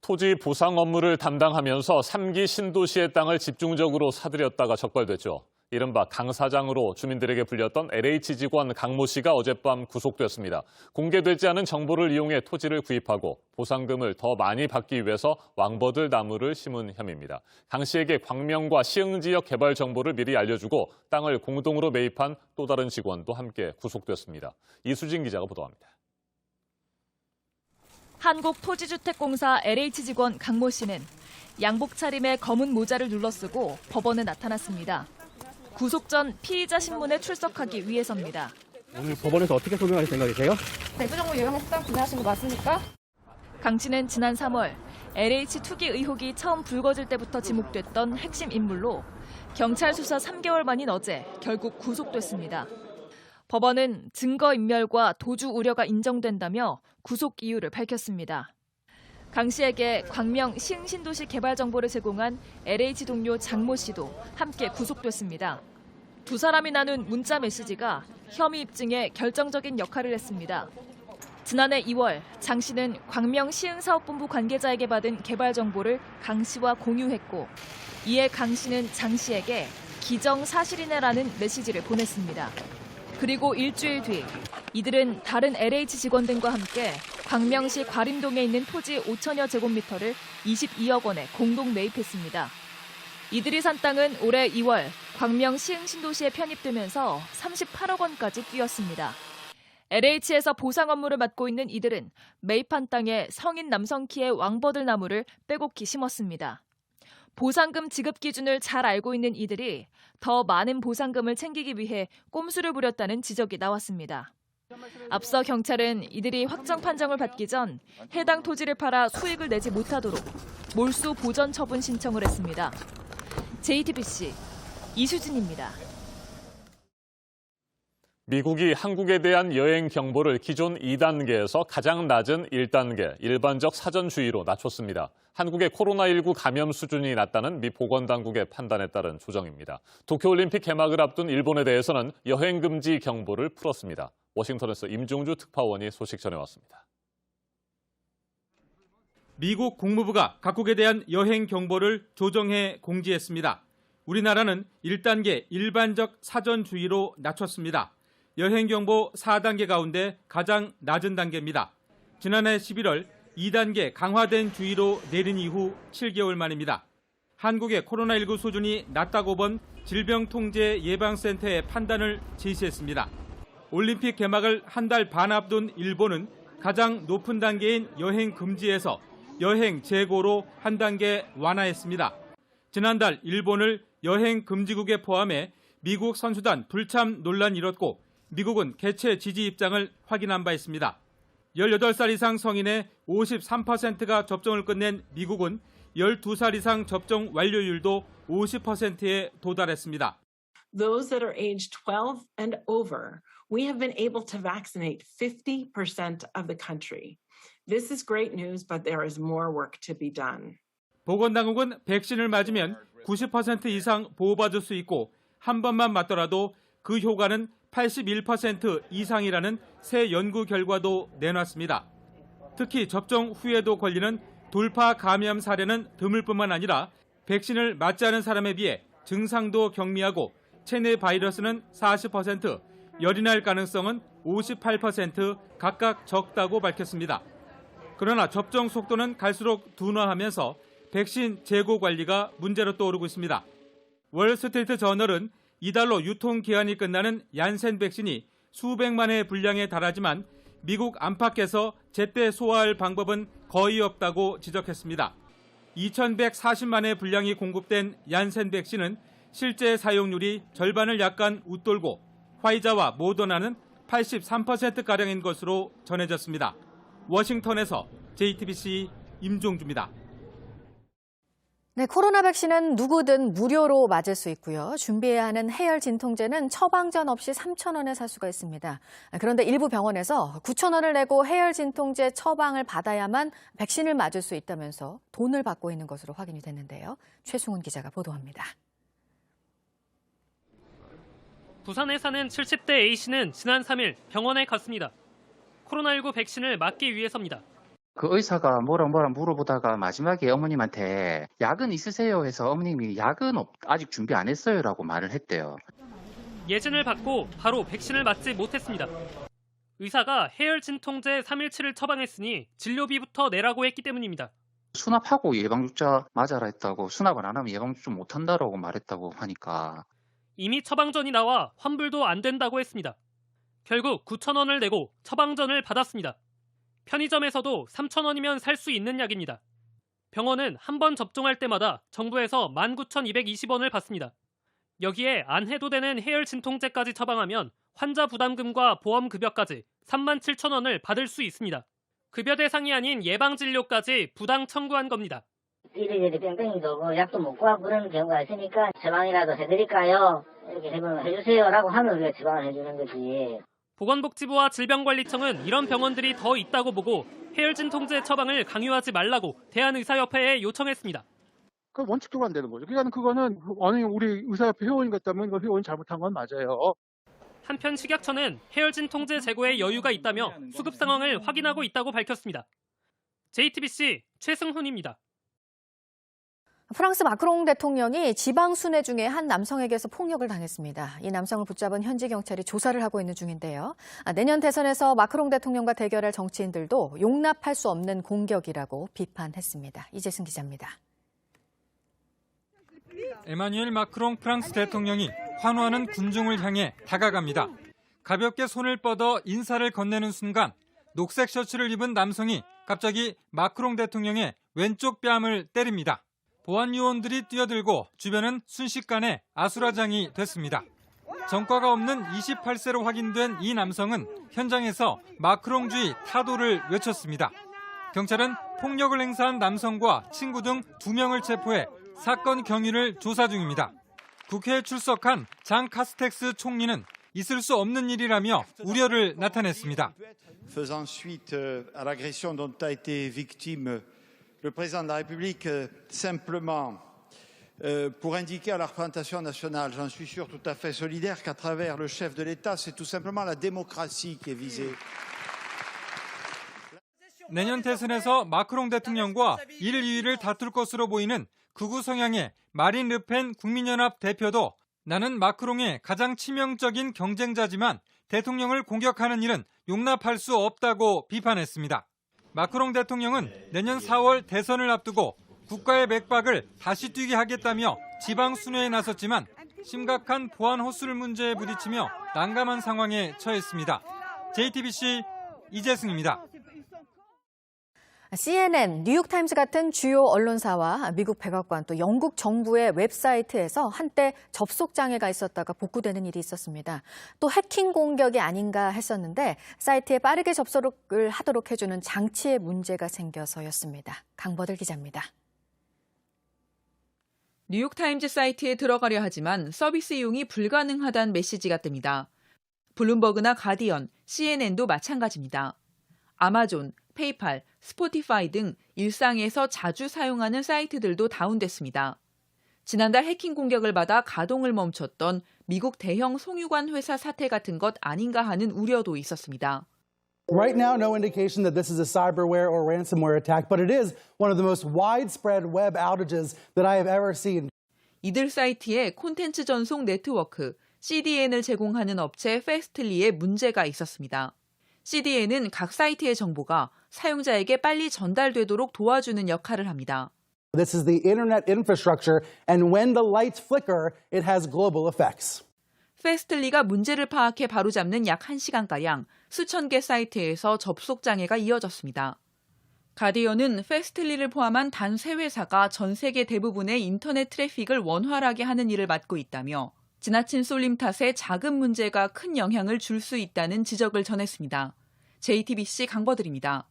토지 보상 업무를 담당하면서 3기 신도시의 땅을 집중적으로 사들였다가 적발됐죠. 이른바 강 사장으로 주민들에게 불렸던 LH 직원 강모 씨가 어젯밤 구속됐습니다. 공개되지 않은 정보를 이용해 토지를 구입하고 보상금을 더 많이 받기 위해서 왕버들 나무를 심은 혐의입니다. 강 씨에게 광명과 시흥지역 개발 정보를 미리 알려주고 땅을 공동으로 매입한 또 다른 직원도 함께 구속됐습니다. 이수진 기자가 보도합니다. 한국토지주택공사 LH 직원 강모 씨는 양복 차림에 검은 모자를 눌러쓰고 법원에 나타났습니다. 구속 전 피의자 신문에 출석하기 위해서입니다. 오늘 법원에서 어떻게 소명하실 생각이세요? 내부 정보 요양해서 땅 구매하신 거 맞습니까? 강 씨는 지난 3월 LH 투기 의혹이 처음 불거질 때부터 지목됐던 핵심 인물로 경찰 수사 3개월 만인 어제 결국 구속됐습니다. 법원은 증거인멸과 도주 우려가 인정된다며 구속 이유를 밝혔습니다. 강 씨에게 광명 시흥신도시 개발 정보를 제공한 LH 동료 장모 씨도 함께 구속됐습니다. 두 사람이 나눈 문자 메시지가 혐의 입증에 결정적인 역할을 했습니다. 지난해 2월 장 씨는 광명 시흥사업본부 관계자에게 받은 개발 정보를 강 씨와 공유했고 이에 강 씨는 장 씨에게 기정사실이네라는 메시지를 보냈습니다. 그리고 일주일 뒤 이들은 다른 LH 직원 등과 함께 광명시 과림동에 있는 토지 5천여 제곱미터를 22억 원에 공동 매입했습니다. 이들이 산 땅은 올해 2월 광명 시흥신도시에 편입되면서 38억 원까지 뛰었습니다. LH에서 보상 업무를 맡고 있는 이들은 매입한 땅에 성인 남성 키의 왕버들 나무를 빼곡히 심었습니다. 보상금 지급 기준을 잘 알고 있는 이들이 더 많은 보상금을 챙기기 위해 꼼수를 부렸다는 지적이 나왔습니다. 앞서 경찰은 이들이 확정 판정을 받기 전 해당 토지를 팔아 수익을 내지 못하도록 몰수 보전 처분 신청을 했습니다. JTBC 이수진입니다. 미국이 한국에 대한 여행 경보를 기존 2단계에서 가장 낮은 1단계, 일반적 사전주의로 낮췄습니다. 한국의 코로나19 감염 수준이 낮다는 미 보건당국의 판단에 따른 조정입니다. 도쿄올림픽 개막을 앞둔 일본에 대해서는 여행 금지 경보를 풀었습니다. 워싱턴에서 임종주 특파원이 소식 전해왔습니다. 미국 국무부가 각국에 대한 여행 경보를 조정해 공지했습니다. 우리나라는 1단계 일반적 사전주의로 낮췄습니다. 여행경보 4단계 가운데 가장 낮은 단계입니다. 지난해 11월 2단계 강화된 주의로 내린 이후 7개월 만입니다. 한국의 코로나19 수준이 낮다고 본 질병통제예방센터의 판단을 제시했습니다. 올림픽 개막을 한 달 반 앞둔 일본은 가장 높은 단계인 여행 금지에서 여행 재고로 한 단계 완화했습니다. 지난달 일본을 여행 금지국에 포함해 미국 선수단 불참 논란이 일었고 미국은 개최 지지 입장을 확인한 바 있습니다. 18살 이상 성인의 53%가 접종을 끝낸 미국은 12살 이상 접종 완료율도 50%에 도달했습니다. Those that are aged 12 and over, we have been able to vaccinate 50% of the country. This is great news, but there is more work to be done. 보건당국은 백신을 맞으면 90% 이상 보호받을 수 있고 한 번만 맞더라도 그 효과는 81% 이상이라는 새 연구 결과도 내놨습니다. 특히 접종 후에도 걸리는 돌파 감염 사례는 드물 뿐만 아니라 백신을 맞지 않은 사람에 비해 증상도 경미하고 체내 바이러스는 40%, 열이 날 가능성은 58% 각각 적다고 밝혔습니다. 그러나 접종 속도는 갈수록 둔화하면서 백신 재고 관리가 문제로 떠오르고 있습니다. 월스트리트 저널은 이달로 유통기한이 끝나는 얀센 백신이 수백만의 분량에 달하지만 미국 안팎에서 제때 소화할 방법은 거의 없다고 지적했습니다. 2140만의 분량이 공급된 얀센 백신은 실제 사용률이 절반을 약간 웃돌고 화이자와 모더나는 83%가량인 것으로 전해졌습니다. 워싱턴에서 JTBC 임종주입니다. 네, 코로나 백신은 누구든 무료로 맞을 수 있고요. 준비해야 하는 해열 진통제는 처방전 없이 3,000원에 살 수가 있습니다. 그런데 일부 병원에서 9,000원을 내고 해열 진통제 처방을 받아야만 백신을 맞을 수 있다면서 돈을 받고 있는 것으로 확인이 됐는데요. 최승훈 기자가 보도합니다. 부산에 사는 70대 A씨는 지난 3일 병원에 갔습니다. 코로나19 백신을 맞기 위해서입니다. 그 의사가 뭐라 물어보다가 마지막에 어머님한테 약은 있으세요 해서 어머님이 약은 아직 준비 안 했어요라고 말을 했대요. 예진을 받고 바로 백신을 맞지 못했습니다. 의사가 해열 진통제 317을 처방했으니 진료비부터 내라고 했기 때문입니다. 수납하고 예방주사 맞아라 했다고 수납을 안 하면 예방주사 못한다라고 말했다고 하니까 이미 처방전이 나와 환불도 안 된다고 했습니다. 결국 9,000원을 내고 처방전을 받았습니다. 편의점에서도 3,000원이면 살 수 있는 약입니다. 병원은 한 번 접종할 때마다 정부에서 19,220원을 받습니다. 여기에 안 해도 되는 해열 진통제까지 처방하면 환자 부담금과 보험급여까지 37,000원을 받을 수 있습니다. 급여 대상이 아닌 예방진료까지 부당 청구한 겁니다. 이래저래 뺑뺑이도 약도 못 구하고 그러는 경우가 있으니까 처방이라도 해드릴까요? 이렇게 해주세요라고 하면 우리가 처방을 해주는 거지. 보건복지부와 질병관리청은 이런 병원들이 더 있다고 보고 해열 진통제 처방을 강요하지 말라고 대한의사협회에 요청했습니다. 그 원칙적으로 안 되는 거죠. 그러니까 그거는 어느 우리 의사협회 회원이 같다면 그 회원이 잘못한 건 맞아요. 한편 식약처는 해열 진통제 재고에 여유가 있다며 수급 상황을 확인하고 있다고 밝혔습니다. JTBC 최승훈입니다. 프랑스 마크롱 대통령이 지방 순회 중에 한 남성에게서 폭력을 당했습니다. 이 남성을 붙잡은 현지 경찰이 조사를 하고 있는 중인데요. 내년 대선에서 마크롱 대통령과 대결할 정치인들도 용납할 수 없는 공격이라고 비판했습니다. 이재승 기자입니다. 에마뉴엘 마크롱 프랑스 대통령이 환호하는 군중을 향해 다가갑니다. 가볍게 손을 뻗어 인사를 건네는 순간 녹색 셔츠를 입은 남성이 갑자기 마크롱 대통령의 왼쪽 뺨을 때립니다. 보안 요원들이 뛰어들고 주변은 순식간에 아수라장이 됐습니다. 전과가 없는 28세로 확인된 이 남성은 현장에서 마크롱주의 타도를 외쳤습니다. 경찰은 폭력을 행사한 남성과 친구 등 2명을 체포해 사건 경위를 조사 중입니다. 국회에 출석한 장 카스텍스 총리는 있을 수 없는 일이라며 우려를 나타냈습니다. Faisant suite à l'agression dont a été victime le président de la République, simplement pour indiquer à la représentation nationale, j'en suis sûr tout à fait solidaire, qu'à travers le chef de l'État, c'est tout simplement la démocratie qui est visée. 내년 대선에서 마크롱 대통령과 1, 2위를 다툴 것으로 보이는 극우 성향의 마린 르펜 국민연합 대표도 나는 마크롱의 가장 치명적인 경쟁자지만 대통령을 공격하는 일은 용납할 수 없다고 비판했습니다. 마크롱 대통령은 내년 4월 대선을 앞두고 국가의 맥박을 다시 뛰게 하겠다며 지방 순회에 나섰지만 심각한 보안 호출 문제에 부딪히며 난감한 상황에 처했습니다. JTBC 이재승입니다. CNN, 뉴욕타임즈 같은 주요 언론사와 미국 백악관 또 영국 정부의 웹사이트에서 한때 접속 장애가 있었다가 복구되는 일이 있었습니다. 또 해킹 공격이 아닌가 했었는데 사이트에 빠르게 접속을 하도록 해주는 장치에 문제가 생겨서였습니다. 강버들 기자입니다. 뉴욕타임즈 사이트에 들어가려 하지만 서비스 이용이 불가능하다는 메시지가 뜹니다. 블룸버그나 가디언, CNN도 마찬가지입니다. 아마존, 페이팔, 스포티파이 등 일상에서 자주 사용하는 사이트들도 다운됐습니다. 지난달 해킹 공격을 받아 가동을 멈췄던 미국 대형 송유관 회사 사태 같은 것 아닌가 하는 우려도 있었습니다. Right now, no indication that this is a cyberware or ransomware attack, but it is one of the most widespread web outages that I have ever seen. 이들 사이트의 콘텐츠 전송 네트워크, CDN을 제공하는 업체 페스틀리에 문제가 있었습니다. CDN은 각 사이트의 정보가 사용자에게 빨리 전달되도록 도와주는 역할을 합니다. This is the internet infrastructure, and when the lights flicker, it has global effects. 페스틀리가 문제를 파악해 바로잡는 약 1시간가량 수천 개 사이트에서 접속 장애가 이어졌습니다. 가디언은 페스틀리를 포함한 단 3회사가 전 세계 대부분의 인터넷 트래픽을 원활하게 하는 일을 맡고 있다며 지나친 쏠림 탓에 작은 문제가 큰 영향을 줄 수 있다는 지적을 전했습니다. JTBC 강버들입니다.